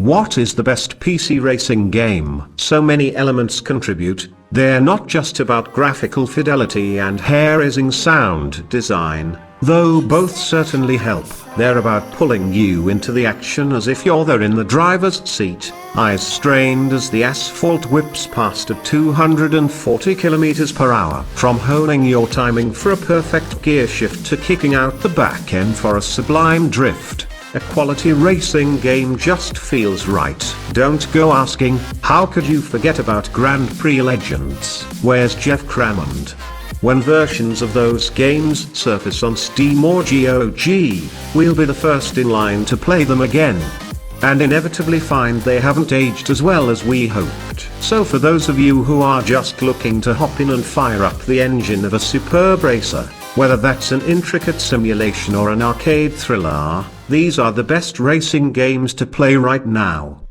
What is the best PC racing game? So many elements contribute. They're not just about graphical fidelity and hair-raising sound design, though both certainly help. They're about pulling you into the action as if you're there in the driver's seat, eyes strained as the asphalt whips past at 240 km/h. From honing your timing for a perfect gear shift to kicking out the back end for a sublime drift, a quality racing game just feels right. Don't go asking, how could you forget about Grand Prix legends? Where's Jeff Crammond? When versions of those games surface on Steam or GOG, we'll be the first in line to play them again. And inevitably find they haven't aged as well as we hoped. So for those of you who are just looking to hop in and fire up the engine of a superb racer, whether that's an intricate simulation or an arcade thriller, these are the best racing games to play right now.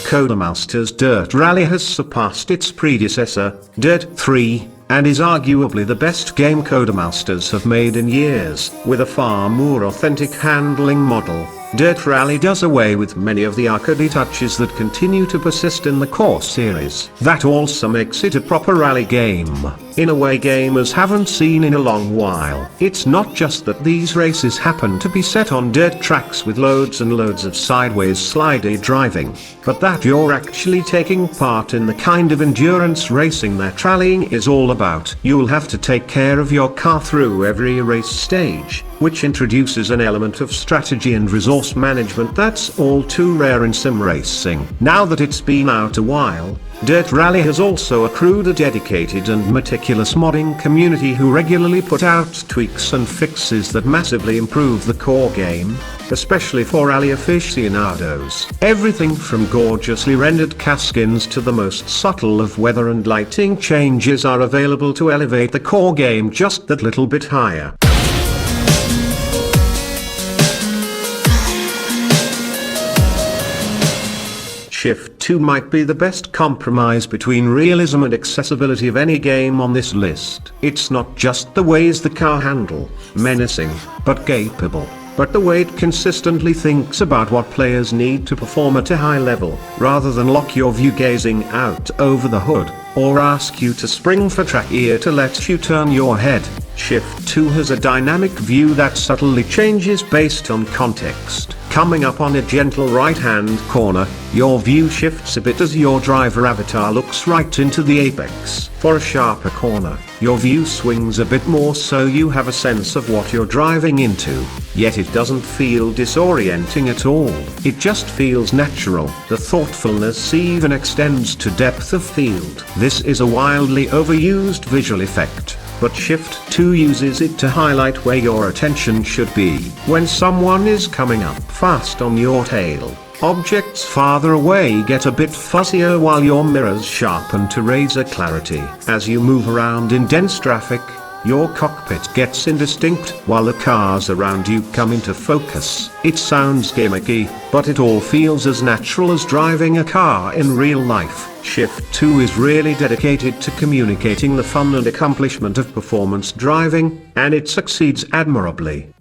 Codemasters' Dirt Rally has surpassed its predecessor, Dirt 3, and is arguably the best game Codemasters have made in years. With a far more authentic handling model, Dirt Rally does away with many of the arcadey touches that continue to persist in the core series. That also makes it a proper rally game, in a way gamers haven't seen in a long while. It's not just that these races happen to be set on dirt tracks with loads and loads of sideways slidey driving, but that you're actually taking part in the kind of endurance racing that rallying is all about. You'll have to take care of your car through every race stage, which introduces an element of strategy and resource management that's all too rare in sim racing. Now that it's been out a while, Dirt Rally has also accrued a dedicated and meticulous modding community who regularly put out tweaks and fixes that massively improve the core game, especially for rally aficionados. Everything from gorgeously rendered car skins to the most subtle of weather and lighting changes are available to elevate the core game just that little bit higher. Shift 2 might be the best compromise between realism and accessibility of any game on this list. It's not just the ways the car handle, menacing, but capable, but the way it consistently thinks about what players need to perform at a high level, rather than lock your view gazing out over the hood, or ask you to spring for track ear to let you turn your head. Shift 2 has a dynamic view that subtly changes based on context. Coming up on a gentle right-hand corner, your view shifts a bit as your driver avatar looks right into the apex. For a sharper corner, your view swings a bit more so you have a sense of what you're driving into. Yet it doesn't feel disorienting at all. It just feels natural. The thoughtfulness even extends to depth of field. This is a wildly overused visual effect, but Shift 2 uses it to highlight where your attention should be. When someone is coming up fast on your tail, objects farther away get a bit fuzzier while your mirrors sharpen to razor clarity. As you move around in dense traffic, your cockpit gets indistinct while the cars around you come into focus. It sounds gimmicky, but it all feels as natural as driving a car in real life. Shift 2 is really dedicated to communicating the fun and accomplishment of performance driving, and it succeeds admirably.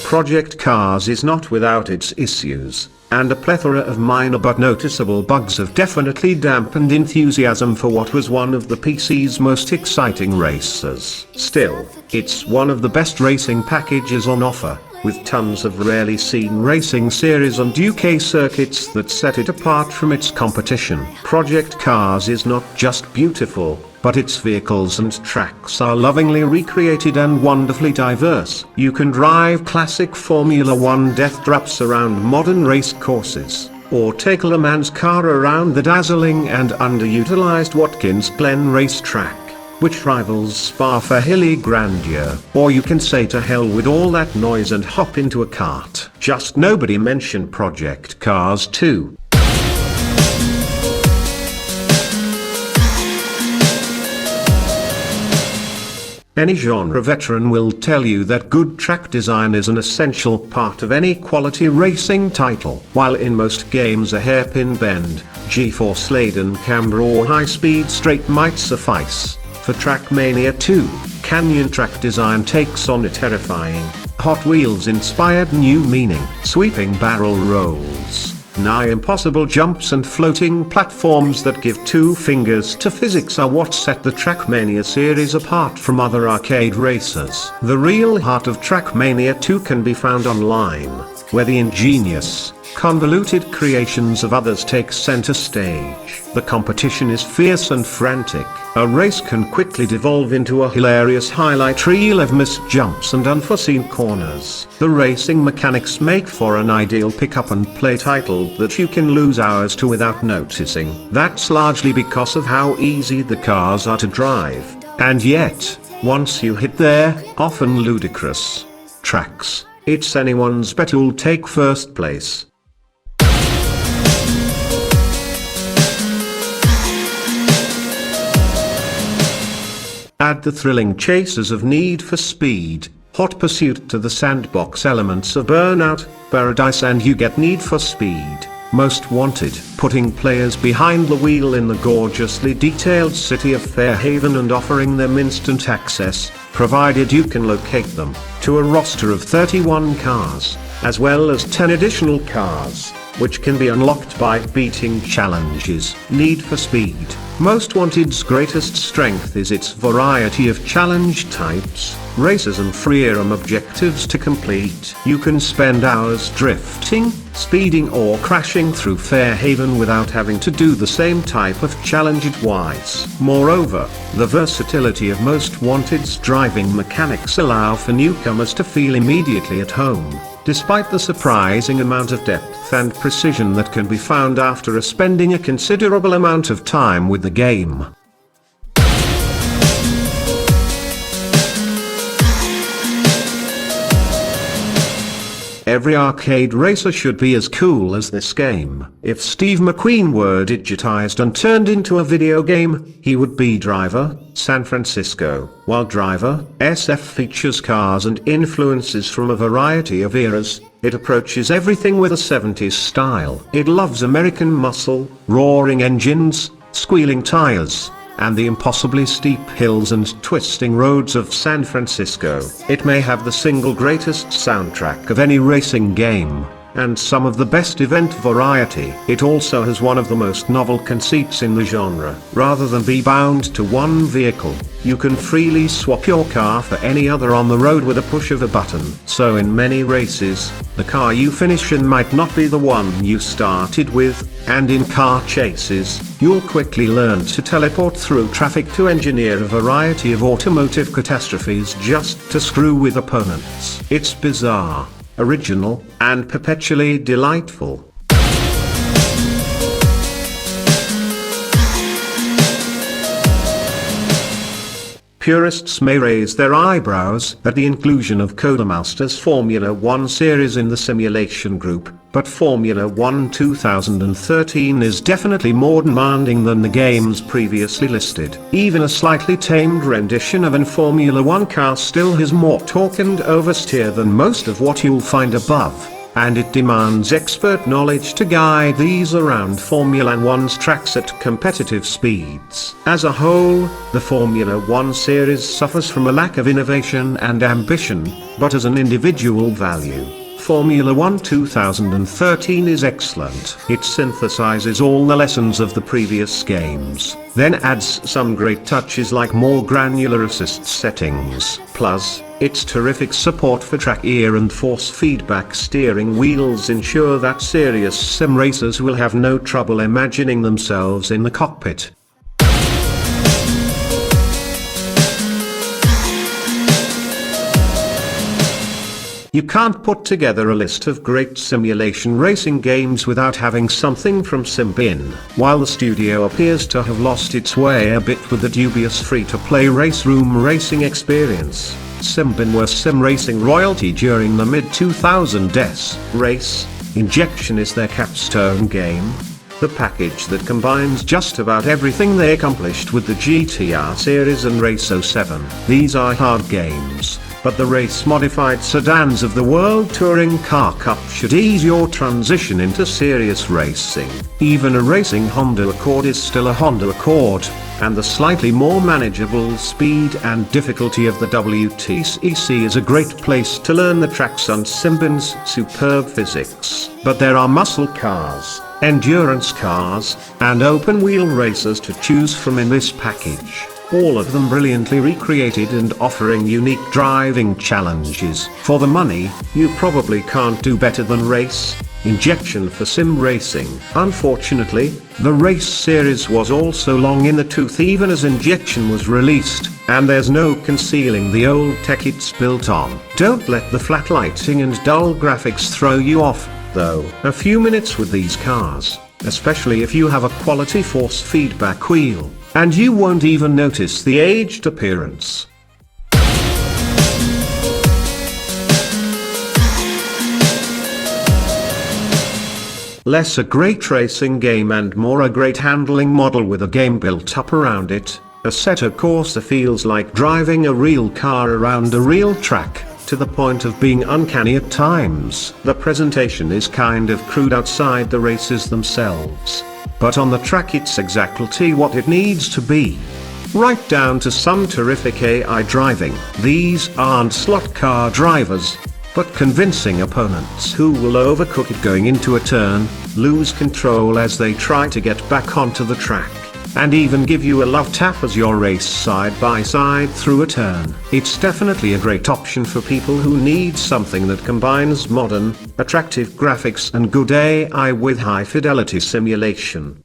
Project Cars is not without its issues, and a plethora of minor but noticeable bugs have definitely dampened enthusiasm for what was one of the PC's most exciting races. Still, it's one of the best racing packages on offer, with tons of rarely seen racing series and UK circuits that set it apart from its competition. Project Cars is not just beautiful, but its vehicles and tracks are lovingly recreated and wonderfully diverse. You can drive classic Formula 1 death traps around modern race courses, or take a Le Mans car around the dazzling and underutilized Watkins Glen racetrack, which rivals Spa for hilly grandeur. Or you can say to hell with all that noise and hop into a kart. Just nobody mentioned Project Cars 2. Any genre veteran will tell you that good track design is an essential part of any quality racing title. While in most games a hairpin bend, G-force-laden camber or high-speed straight might suffice. For TrackMania 2, Canyon track design takes on a terrifying, Hot Wheels-inspired new meaning. Sweeping barrel rolls, nigh impossible jumps and floating platforms that give two fingers to physics are what set the TrackMania series apart from other arcade racers. The real heart of TrackMania 2 can be found online, where the ingenious, convoluted creations of others take center stage. The competition is fierce and frantic. A race can quickly devolve into a hilarious highlight reel of missed jumps and unforeseen corners. The racing mechanics make for an ideal pick-up-and-play title that you can lose hours to without noticing. That's largely because of how easy the cars are to drive. And yet, once you hit their, often ludicrous, tracks, it's anyone's bet who'll take first place. Add the thrilling chases of Need for Speed, Hot Pursuit to the sandbox elements of Burnout, Paradise, and you get Need for Speed, Most Wanted, putting players behind the wheel in the gorgeously detailed city of Fairhaven and offering them instant access, provided you can locate them, to a roster of 31 cars, as well as 10 additional cars, which can be unlocked by beating challenges. Need for Speed Most Wanted's greatest strength is its variety of challenge types, races and freeform objectives to complete. You can spend hours drifting, speeding or crashing through Fairhaven without having to do the same type of challenge twice. Moreover, the versatility of Most Wanted's driving mechanics allow for newcomers to feel immediately at home, despite the surprising amount of depth and precision that can be found after spending a considerable amount of time with the game. Every arcade racer should be as cool as this game. If Steve McQueen were digitized and turned into a video game, he would be Driver, San Francisco. While Driver, SF features cars and influences from a variety of eras, it approaches everything with a 70s style. It loves American muscle, roaring engines, squealing tires, and the impossibly steep hills and twisting roads of San Francisco. It may have the single greatest soundtrack of any racing game, and some of the best event variety. It also has one of the most novel conceits in the genre. Rather than be bound to one vehicle, you can freely swap your car for any other on the road with a push of a button. So in many races, the car you finish in might not be the one you started with, and in car chases, you'll quickly learn to teleport through traffic to engineer a variety of automotive catastrophes just to screw with opponents. It's bizarre, original, and perpetually delightful. Purists may raise their eyebrows at the inclusion of Codemaster's Formula 1 series in the simulation group, but Formula 1 2013 is definitely more demanding than the games previously listed. Even a slightly tamed rendition of an Formula 1 car still has more torque and oversteer than most of what you'll find above, and it demands expert knowledge to guide these around Formula 1's tracks at competitive speeds. As a whole, the Formula 1 series suffers from a lack of innovation and ambition, but as an individual value, Formula 1 2013 is excellent. It synthesizes all the lessons of the previous games, then adds some great touches like more granular assist settings. Plus, its terrific support for track ear and force feedback steering wheels ensure that serious sim racers will have no trouble imagining themselves in the cockpit. You can't put together a list of great simulation racing games without having something from Simbin. While the studio appears to have lost its way a bit with the dubious free-to-play race room racing experience, Simbin were sim racing royalty during the mid-2000s. Race Injection is their capstone game, the package that combines just about everything they accomplished with the GTR series and Race 07. These are hard games, but the race-modified sedans of the World Touring Car Cup should ease your transition into serious racing. Even a racing Honda Accord is still a Honda Accord, and the slightly more manageable speed and difficulty of the WTCC is a great place to learn the track's and Simbin's superb physics. But there are muscle cars, endurance cars, and open-wheel racers to choose from in this package, all of them brilliantly recreated and offering unique driving challenges. For the money, you probably can't do better than Race Injection for sim racing. Unfortunately, the Race series was also long in the tooth even as Injection was released, and there's no concealing the old tech it's built on. Don't let the flat lighting and dull graphics throw you off, though. A few minutes with these cars, especially if you have a quality force feedback wheel, and you won't even notice the aged appearance. Less a great racing game and more a great handling model with a game built up around it, Assetto Corsa feels like driving a real car around a real track, to the point of being uncanny at times. The presentation is kind of crude outside the races themselves, but on the track it's exactly what it needs to be. Right down to some terrific AI driving. These aren't slot car drivers, but convincing opponents who will overcook it going into a turn, lose control as they try to get back onto the track, and even give you a love tap as you race side by side through a turn. It's definitely a great option for people who need something that combines modern, attractive graphics and good AI with high fidelity simulation.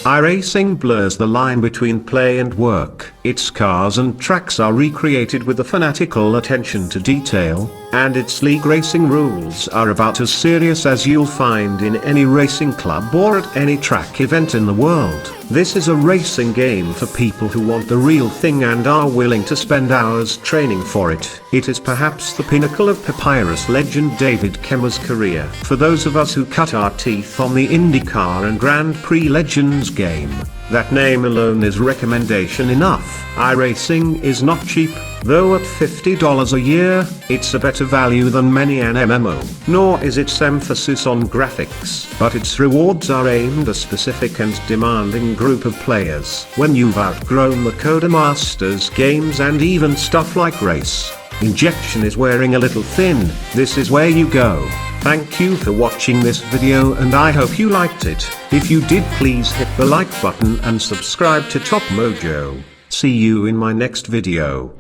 iRacing blurs the line between play and work. Its cars and tracks are recreated with a fanatical attention to detail, and its league racing rules are about as serious as you'll find in any racing club or at any track event in the world. This is a racing game for people who want the real thing and are willing to spend hours training for it. It is perhaps the pinnacle of Papyrus legend David Kemmer's career. For those of us who cut our teeth on the IndyCar and Grand Prix Legends game, that name alone is recommendation enough. iRacing is not cheap, though at $50 a year, it's a better value than many an MMO. Nor is its emphasis on graphics, but its rewards are aimed at a specific and demanding group of players. When you've outgrown the Codemasters games and even stuff like Race Injection is wearing a little thin, this is where you go. Thank you for watching this video and I hope you liked it. If you did, please hit the like button and subscribe to Top Mojo. See you in my next video.